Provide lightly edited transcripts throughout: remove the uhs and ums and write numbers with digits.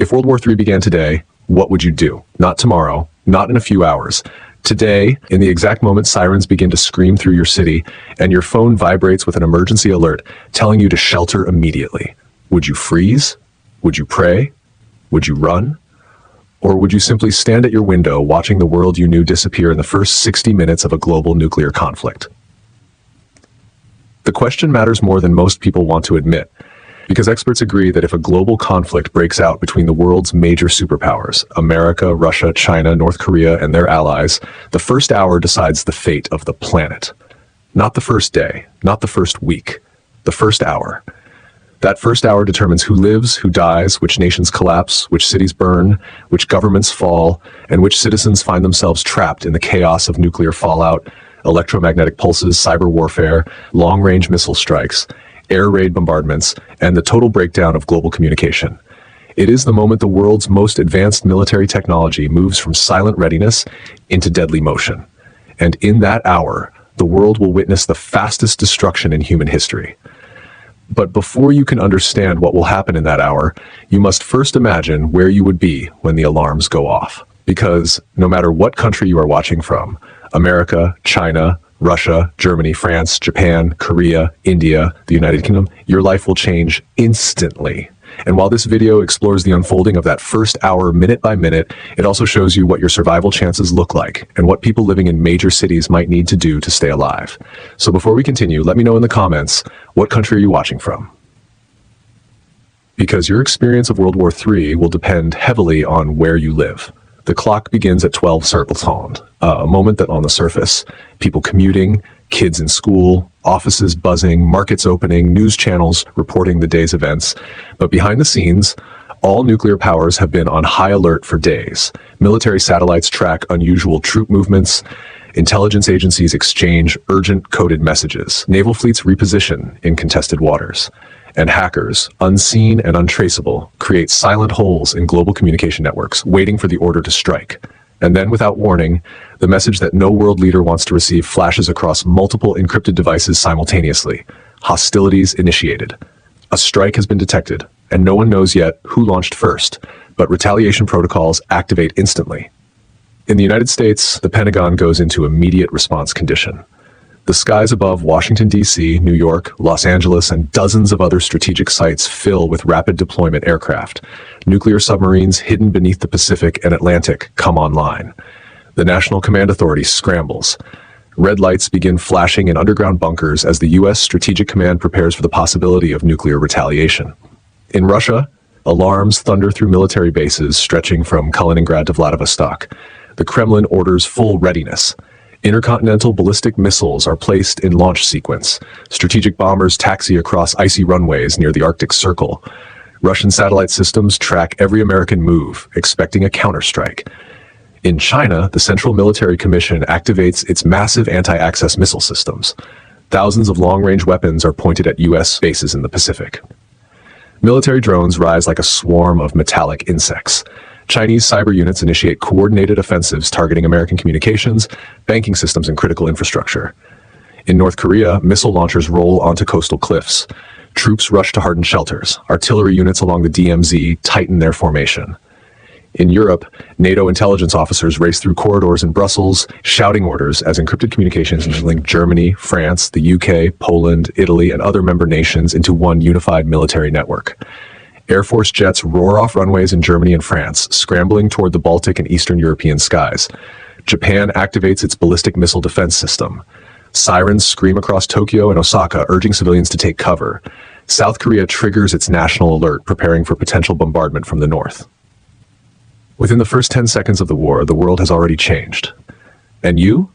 If World War III began today, what would you do? Not tomorrow, not in a few hours. Today, in the exact moment sirens begin to scream through your city and your phone vibrates with an emergency alert telling you to shelter immediately. Would you freeze? Would you pray? Would you run? Or would you simply stand at your window watching the world you knew disappear in the first 60 minutes of a global nuclear conflict? The question matters more than most people want to admit, because experts agree that if a global conflict breaks out between the world's major superpowers, America, Russia, China, North Korea, and their allies, the first hour decides the fate of the planet. Not the first day, not the first week, the first hour. That first hour determines who lives, who dies, which nations collapse, which cities burn, which governments fall, and which citizens find themselves trapped in the chaos of nuclear fallout, electromagnetic pulses, cyber warfare, long-range missile strikes, air raid bombardments, and the total breakdown of global communication. It is the moment the world's most advanced military technology moves from silent readiness into deadly motion. And in that hour, the world will witness the fastest destruction in human history. But before you can understand what will happen in that hour, you must first imagine where you would be when the alarms go off. Because no matter what country you are watching from, America, China, Russia, Germany, France, Japan, Korea, India, the United Kingdom, your life will change instantly. And while this video explores the unfolding of that first hour minute by minute, it also shows you what your survival chances look like and what people living in major cities might need to do to stay alive. So before we continue, let me know in the comments, what country are you watching from? Because your experience of World War III will depend heavily on where you live. The clock begins at 12 Serpelshond, a moment that on the surface, people commuting, kids in school, offices buzzing, markets opening, news channels reporting the day's events. But behind the scenes, all nuclear powers have been on high alert for days. Military satellites track unusual troop movements, intelligence agencies exchange urgent coded messages, naval fleets reposition in contested waters, and hackers, unseen and untraceable, create silent holes in global communication networks, waiting for the order to strike. And then, without warning, the message that no world leader wants to receive flashes across multiple encrypted devices simultaneously. Hostilities initiated. A strike has been detected, and no one knows yet who launched first, but retaliation protocols activate instantly. In the United States, the Pentagon goes into immediate response condition. The skies above Washington, D.C., New York, Los Angeles, and dozens of other strategic sites fill with rapid deployment aircraft. Nuclear submarines hidden beneath the Pacific and Atlantic come online. The National Command Authority scrambles. Red lights begin flashing in underground bunkers as the U.S. Strategic Command prepares for the possibility of nuclear retaliation. In Russia, alarms thunder through military bases stretching from Kaliningrad to Vladivostok. The Kremlin orders full readiness. Intercontinental ballistic missiles are placed in launch sequence. Strategic bombers taxi across icy runways near the Arctic Circle. Russian satellite systems track every American move, expecting a counterstrike. In China, the Central Military Commission activates its massive anti-access missile systems. Thousands of long-range weapons are pointed at U.S. bases in the Pacific. Military drones rise like a swarm of metallic insects. Chinese cyber units initiate coordinated offensives targeting American communications, banking systems, and critical infrastructure. In North Korea, missile launchers roll onto coastal cliffs. Troops rush to hardened shelters. Artillery units along the DMZ tighten their formation. In Europe, NATO intelligence officers race through corridors in Brussels, shouting orders as encrypted communications link Germany, France, the UK, Poland, Italy, and other member nations into one unified military network. Air Force jets roar off runways in Germany and France, scrambling toward the Baltic and Eastern European skies. Japan activates its ballistic missile defense system. Sirens scream across Tokyo and Osaka, urging civilians to take cover. South Korea triggers its national alert, preparing for potential bombardment from the north. Within the first 10 seconds of the war, the world has already changed. And you?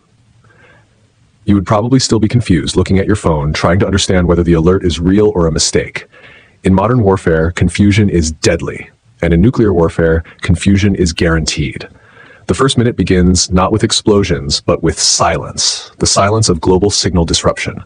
You would probably still be confused, looking at your phone, trying to understand whether the alert is real or a mistake. In modern warfare, confusion is deadly, and in nuclear warfare, confusion is guaranteed. The first minute begins not with explosions, but with silence. The silence of global signal disruption.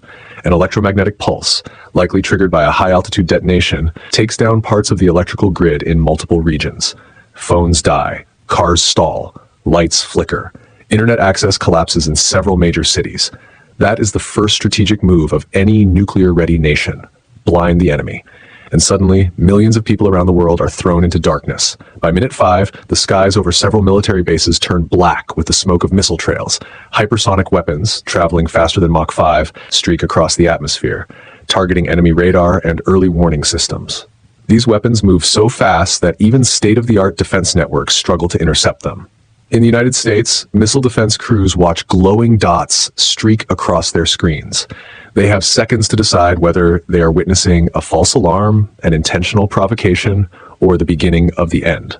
An electromagnetic pulse, likely triggered by a high-altitude detonation, takes down parts of the electrical grid in multiple regions. Phones die, cars stall, lights flicker. Internet access collapses in several major cities. That is the first strategic move of any nuclear-ready nation. Blind the enemy. and suddenly, millions of people around the world are thrown into darkness. By minute 5, the skies over several military bases turn black with the smoke of missile trails. Hypersonic weapons, traveling faster than Mach 5, streak across the atmosphere, targeting enemy radar and early warning systems. These weapons move so fast that even state-of-the-art defense networks struggle to intercept them. In the United States, missile defense crews watch glowing dots streak across their screens. They have seconds to decide whether they are witnessing a false alarm, an intentional provocation, or the beginning of the end.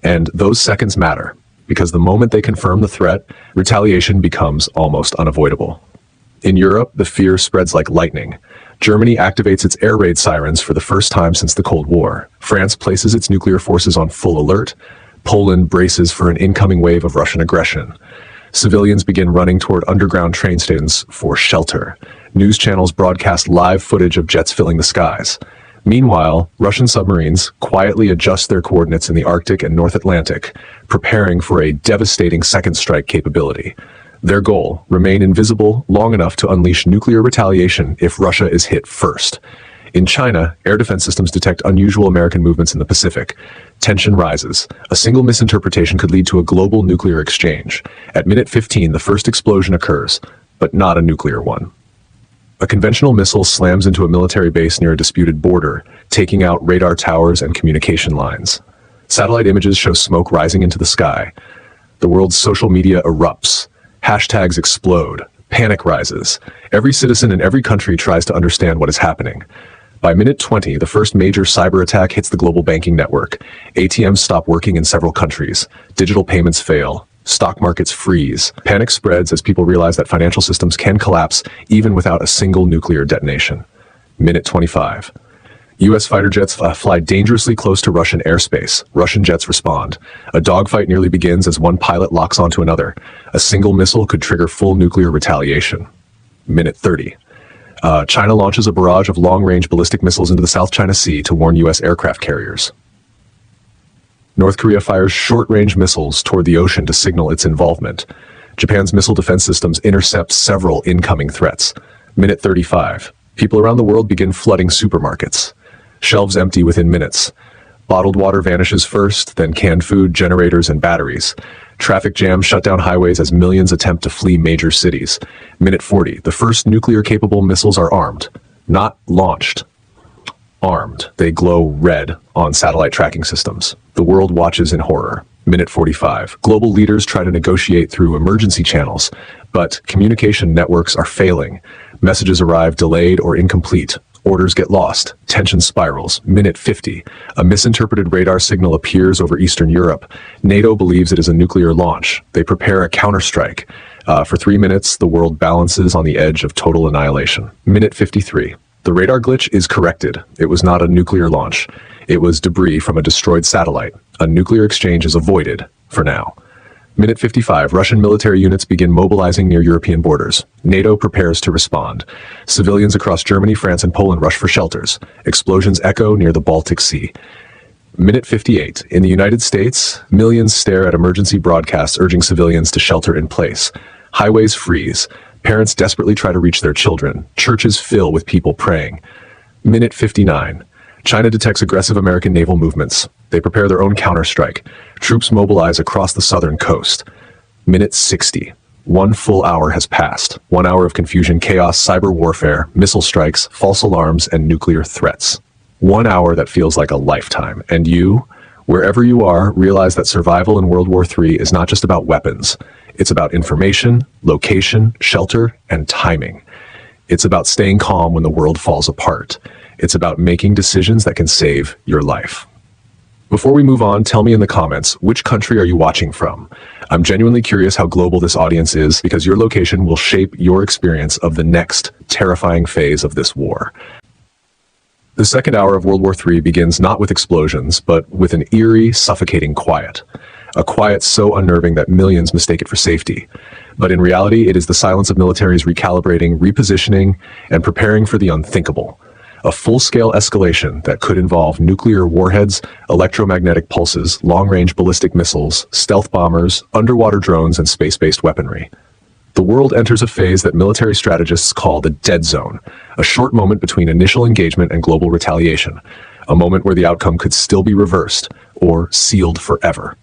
And those seconds matter, because the moment they confirm the threat, retaliation becomes almost unavoidable. In Europe, the fear spreads like lightning. Germany activates its air raid sirens for the first time since the Cold War. France places its nuclear forces on full alert. Poland braces for an incoming wave of Russian aggression. Civilians begin running toward underground train stations for shelter. News channels broadcast live footage of jets filling the skies. Meanwhile, Russian submarines quietly adjust their coordinates in the Arctic and North Atlantic, preparing for a devastating second strike capability. Their goal, remain invisible long enough to unleash nuclear retaliation if Russia is hit first. In China, air defense systems detect unusual American movements in the Pacific. Tension rises. A single misinterpretation could lead to a global nuclear exchange. At minute 15, the first explosion occurs, but not a nuclear one. A conventional missile slams into a military base near a disputed border, taking out radar towers and communication lines. Satellite images show smoke rising into the sky. The world's social media erupts. Hashtags explode. Panic rises. Every citizen in every country tries to understand what is happening. By minute 20, the first major cyber attack hits the global banking network. ATMs stop working in several countries. Digital payments fail. Stock markets freeze. Panic spreads as people realize that financial systems can collapse even without a single nuclear detonation. Minute 25. U.S. fighter jets fly dangerously close to Russian airspace. Russian jets respond. A dogfight nearly begins as one pilot locks onto another. A single missile could trigger full nuclear retaliation. Minute 30. China launches a barrage of long-range ballistic missiles into the South China Sea to warn U.S. aircraft carriers. North Korea fires short-range missiles toward the ocean to signal its involvement. Japan's missile defense systems intercept several incoming threats. Minute 35. People around the world begin flooding supermarkets. Shelves empty within minutes. Bottled water vanishes first, then canned food, generators, and batteries. Traffic jams shut down highways as millions attempt to flee major cities. Minute 40. The first nuclear-capable missiles are armed. Not launched. Armed. They glow red on satellite tracking systems. The world watches in horror. Minute 45. Global leaders try to negotiate through emergency channels, but communication networks are failing. Messages arrive delayed or incomplete. Orders get lost. Tension spirals. Minute 50. A misinterpreted radar signal appears over Eastern Europe. NATO believes it is a nuclear launch. They prepare a counterstrike. For 3 minutes, the world balances on the edge of total annihilation. Minute 53. The radar glitch is corrected. It was not a nuclear launch. It was debris from a destroyed satellite. A nuclear exchange is avoided, for now. Minute 55. Russian military units begin mobilizing near European borders. NATO prepares to respond. Civilians across Germany, France, and Poland rush for shelters. Explosions echo near the Baltic Sea. Minute 58. In the United States, millions stare at emergency broadcasts urging civilians to shelter in place. Highways freeze. Parents desperately try to reach their children. Churches fill with people praying. Minute 59. China detects aggressive American naval movements. They prepare their own counterstrike. Troops mobilize across the southern coast. Minute 60. 1 full hour has passed. 1 hour of confusion, chaos, cyber warfare, missile strikes, false alarms, and nuclear threats. 1 hour that feels like a lifetime. And you, wherever you are, realize that survival in World War III is not just about weapons. It's about information, location, shelter, and timing. It's about staying calm when the world falls apart. It's about making decisions that can save your life. Before we move on, tell me in the comments, which country are you watching from? I'm genuinely curious how global this audience is because your location will shape your experience of the next terrifying phase of this war. The second hour of World War III begins not with explosions, but with an eerie, suffocating quiet. A quiet so unnerving that millions mistake it for safety. But in reality, it is the silence of militaries recalibrating, repositioning, and preparing for the unthinkable. A full-scale escalation that could involve nuclear warheads, electromagnetic pulses, long-range ballistic missiles, stealth bombers, underwater drones, and space-based weaponry. The world enters a phase that military strategists call the dead zone, a short moment between initial engagement and global retaliation, a moment where the outcome could still be reversed or sealed forever.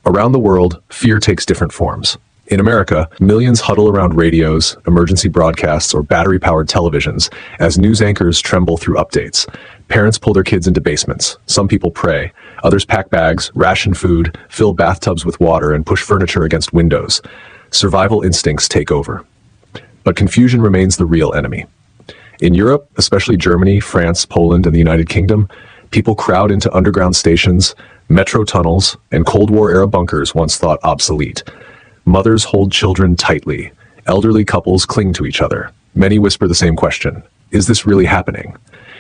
Around the world, fear takes different forms. In America, millions huddle around radios, emergency broadcasts, or battery-powered televisions as news anchors tremble through updates. Parents pull their kids into basements. Some people pray. Others pack bags, ration food, fill bathtubs with water, and push furniture against windows. Survival instincts take over. But confusion remains the real enemy. In Europe, especially Germany, France, Poland, and the United Kingdom, people crowd into underground stations, metro tunnels, and Cold War-era bunkers once thought obsolete. Mothers hold children tightly. Elderly couples cling to each other. Many whisper the same question: is this really happening?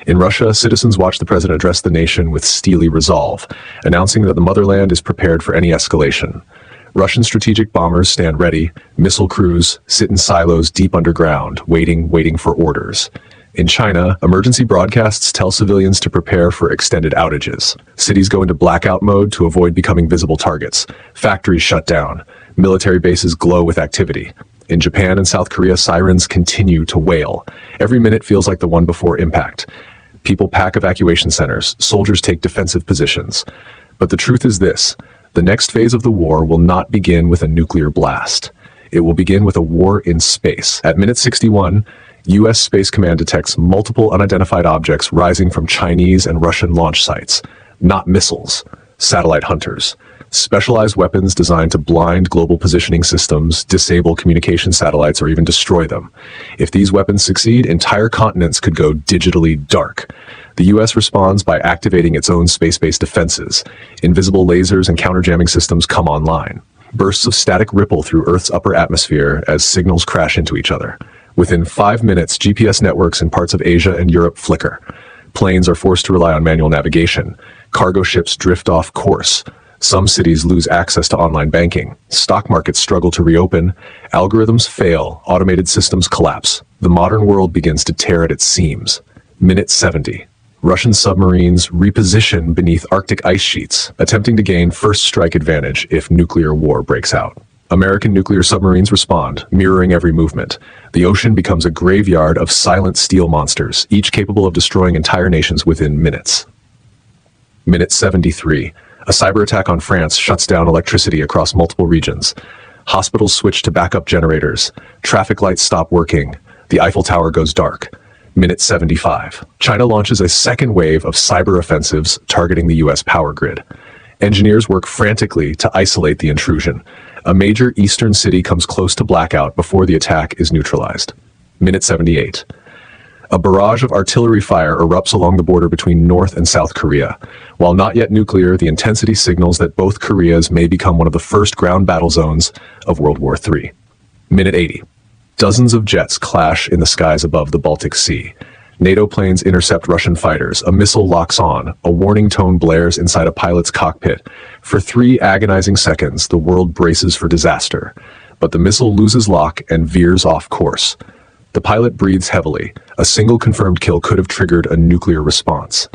In Russia, citizens watch the president address the nation with steely resolve, announcing that the motherland is prepared for any escalation. Russian strategic bombers stand ready. Missile crews sit in silos deep underground, waiting for orders. In China, emergency broadcasts tell civilians to prepare for extended outages. Cities go into blackout mode to avoid becoming visible targets. Factories shut down. Military bases glow with activity. In Japan and South Korea, sirens continue to wail. Every minute feels like the one before impact. People pack evacuation centers. Soldiers take defensive positions. But the truth is this: the next phase of the war will not begin with a nuclear blast. It will begin with a war in space. At minute 61, U.S. Space Command detects multiple unidentified objects rising from Chinese and Russian launch sites. Not missiles, satellite hunters. Specialized weapons designed to blind global positioning systems, disable communication satellites, or even destroy them. If these weapons succeed, entire continents could go digitally dark. The U.S. responds by activating its own space-based defenses. Invisible lasers and counterjamming systems come online. Bursts of static ripple through Earth's upper atmosphere as signals crash into each other. Within 5 minutes, GPS networks in parts of Asia and Europe flicker. Planes are forced to rely on manual navigation. Cargo ships drift off course. Some cities lose access to online banking. Stock markets struggle to reopen. Algorithms fail. Automated systems collapse. The modern world begins to tear at its seams. Minute 70. Russian submarines reposition beneath Arctic ice sheets, attempting to gain first strike advantage if nuclear war breaks out. American nuclear submarines respond, mirroring every movement. The ocean becomes a graveyard of silent steel monsters, each capable of destroying entire nations within minutes. Minute 73. A cyber attack on France shuts down electricity across multiple regions. Hospitals switch to backup generators. Traffic lights stop working. The Eiffel Tower goes dark. Minute 75. China launches a second wave of cyber offensives targeting the U.S. power grid. Engineers work frantically to isolate the intrusion. A major eastern city comes close to blackout before the attack is neutralized. Minute 78. A barrage of artillery fire erupts along the border between North and South Korea. While not yet nuclear, the intensity signals that both Koreas may become one of the first ground battle zones of World War III. Minute 80. Dozens of jets clash in the skies above the Baltic Sea. NATO planes intercept Russian fighters. A missile locks on. A warning tone blares inside a pilot's cockpit. For 3 agonizing seconds, the world braces for disaster. But the missile loses lock and veers off course. The pilot breathes heavily. A single confirmed kill could have triggered a nuclear response.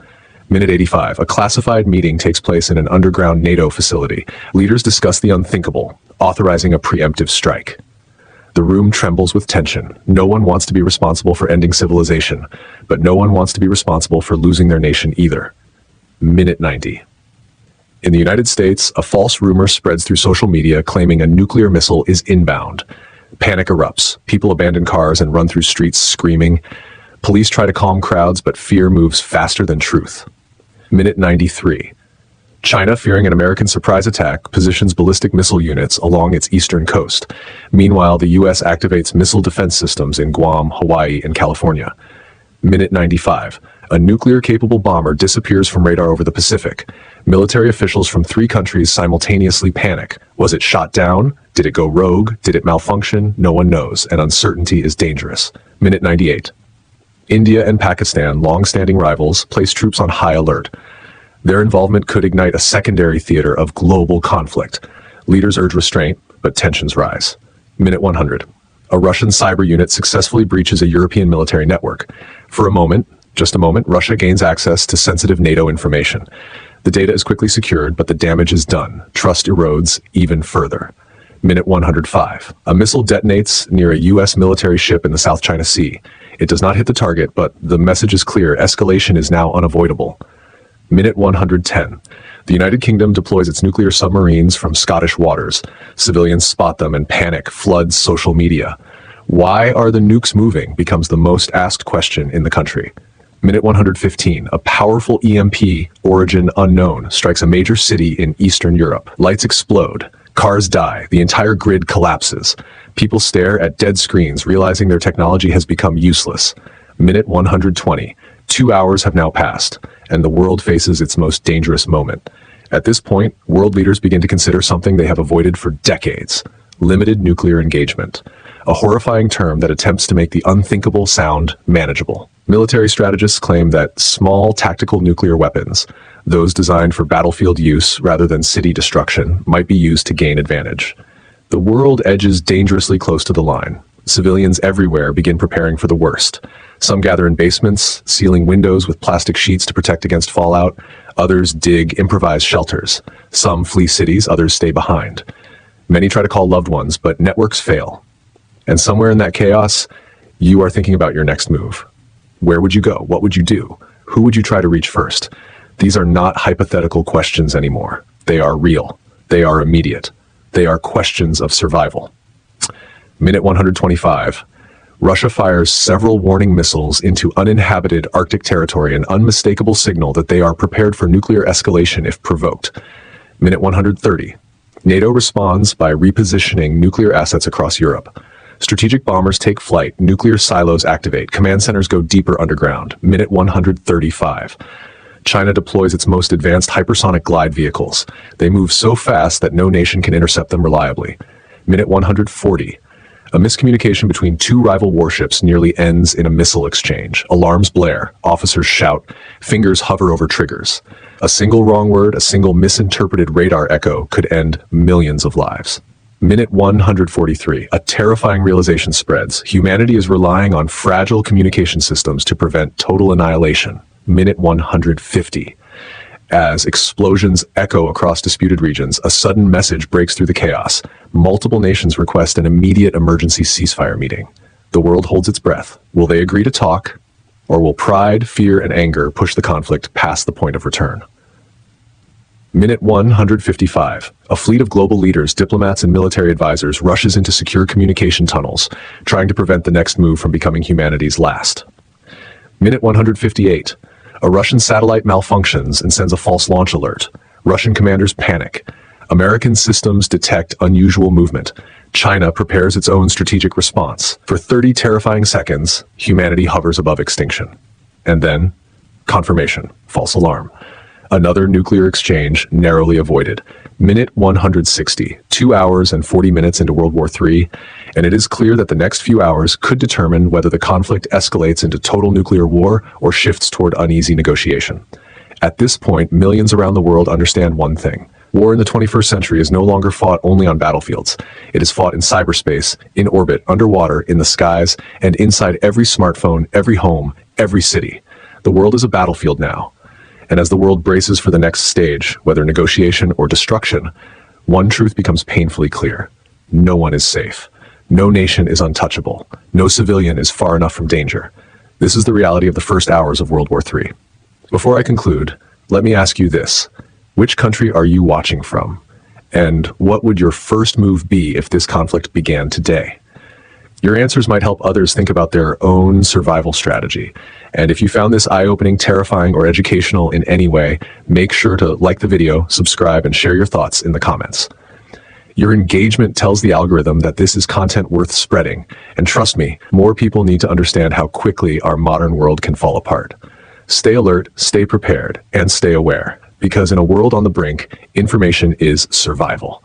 Minute 85. A classified meeting takes place in an underground NATO facility. Leaders discuss the unthinkable, authorizing a preemptive strike. The room trembles with tension. No one wants to be responsible for ending civilization, but no one wants to be responsible for losing their nation either. Minute 90. In the United States, a false rumor spreads through social media claiming a nuclear missile is inbound. Panic erupts. People abandon cars and run through streets screaming. Police try to calm crowds, but fear moves faster than truth. Minute 93. China, fearing an American surprise attack, positions ballistic missile units along its eastern coast. Meanwhile, the U.S. activates missile defense systems in Guam, Hawaii, and California. Minute 95. A nuclear-capable bomber disappears from radar over the Pacific. Military officials from 3 countries simultaneously panic. Was it shot down? Did it go rogue? Did it malfunction? No one knows, and uncertainty is dangerous. Minute 98. India and Pakistan, long-standing rivals, place troops on high alert. Their involvement could ignite a secondary theater of global conflict. Leaders urge restraint, but tensions rise. Minute 100. A Russian cyber unit successfully breaches a European military network. For a moment, just a moment, Russia gains access to sensitive NATO information. The data is quickly secured, but the damage is done. Trust erodes even further. Minute 105. A missile detonates near a U.S. military ship in the South China Sea. It does not hit the target, but the message is clear. Escalation is now unavoidable. Minute 110. The United Kingdom deploys its nuclear submarines from Scottish waters. Civilians spot them and panic floods social media. Why are the nukes moving becomes the most asked question in the country. Minute 115. A powerful EMP, origin unknown, strikes a major city in Eastern Europe. Lights explode. Cars die. The entire grid collapses. People stare at dead screens, realizing their technology has become useless. Minute 120. 2 hours have now passed, and the world faces its most dangerous moment. At this point, world leaders begin to consider something they have avoided for decades: limited nuclear engagement, a horrifying term that attempts to make the unthinkable sound manageable. Military strategists claim that small tactical nuclear weapons, those designed for battlefield use rather than city destruction, might be used to gain advantage. The world edges dangerously close to the line. Civilians everywhere begin preparing for the worst. Some gather in basements, sealing windows with plastic sheets to protect against fallout. Others dig improvised shelters. Some flee cities, others stay behind. Many try to call loved ones, but networks fail. And somewhere in that chaos, you are thinking about your next move. Where would you go? What would you do? Who would you try to reach first? These are not hypothetical questions anymore. They are real. They are immediate. They are questions of survival. Minute 125. Russia fires several warning missiles into uninhabited Arctic territory, an unmistakable signal that they are prepared for nuclear escalation if provoked. Minute 130. NATO responds by repositioning nuclear assets across Europe. Strategic bombers take flight, nuclear silos activate, command centers go deeper underground. Minute 135. China deploys its most advanced hypersonic glide vehicles. They move so fast that no nation can intercept them reliably. Minute 140. A miscommunication between two rival warships nearly ends in a missile exchange. Alarms blare, officers shout, fingers hover over triggers. A single wrong word, a single misinterpreted radar echo could end millions of lives. Minute 143. A terrifying realization spreads. Humanity is relying on fragile communication systems to prevent total annihilation. Minute 150. As explosions echo across disputed regions, a sudden message breaks through the chaos. Multiple nations request an immediate emergency ceasefire meeting. The world holds its breath. Will they agree to talk, or will pride, fear, and anger push the conflict past the point of return? Minute 155. A fleet of global leaders, diplomats, and military advisors rushes into secure communication tunnels, trying to prevent the next move from becoming humanity's last. Minute 158. A Russian satellite malfunctions and sends a false launch alert. Russian commanders panic. American systems detect unusual movement. China prepares its own strategic response. For 30 terrifying seconds, humanity hovers above extinction. And then, confirmation, false alarm. Another nuclear exchange narrowly avoided. Minute 160, 2 hours and 40 minutes into World War III, and it is clear that the next few hours could determine whether the conflict escalates into total nuclear war or shifts toward uneasy negotiation. At this point, millions around the world understand one thing. War in the 21st century is no longer fought only on battlefields. It is fought in cyberspace, in orbit, underwater, in the skies, and inside every smartphone, every home, every city. The world is a battlefield now. And as the world braces for the next stage, whether negotiation or destruction, one truth becomes painfully clear. No one is safe. No nation is untouchable. No civilian is far enough from danger. This is the reality of the first hours of World War III. Before I conclude, let me ask you this. Which country are you watching from? And what would your first move be if this conflict began today? Your answers might help others think about their own survival strategy. And if you found this eye-opening, terrifying, or educational in any way, make sure to like the video, subscribe, and share your thoughts in the comments. Your engagement tells the algorithm that this is content worth spreading. And trust me, more people need to understand how quickly our modern world can fall apart. Stay alert, stay prepared, and stay aware. Because in a world on the brink, information is survival.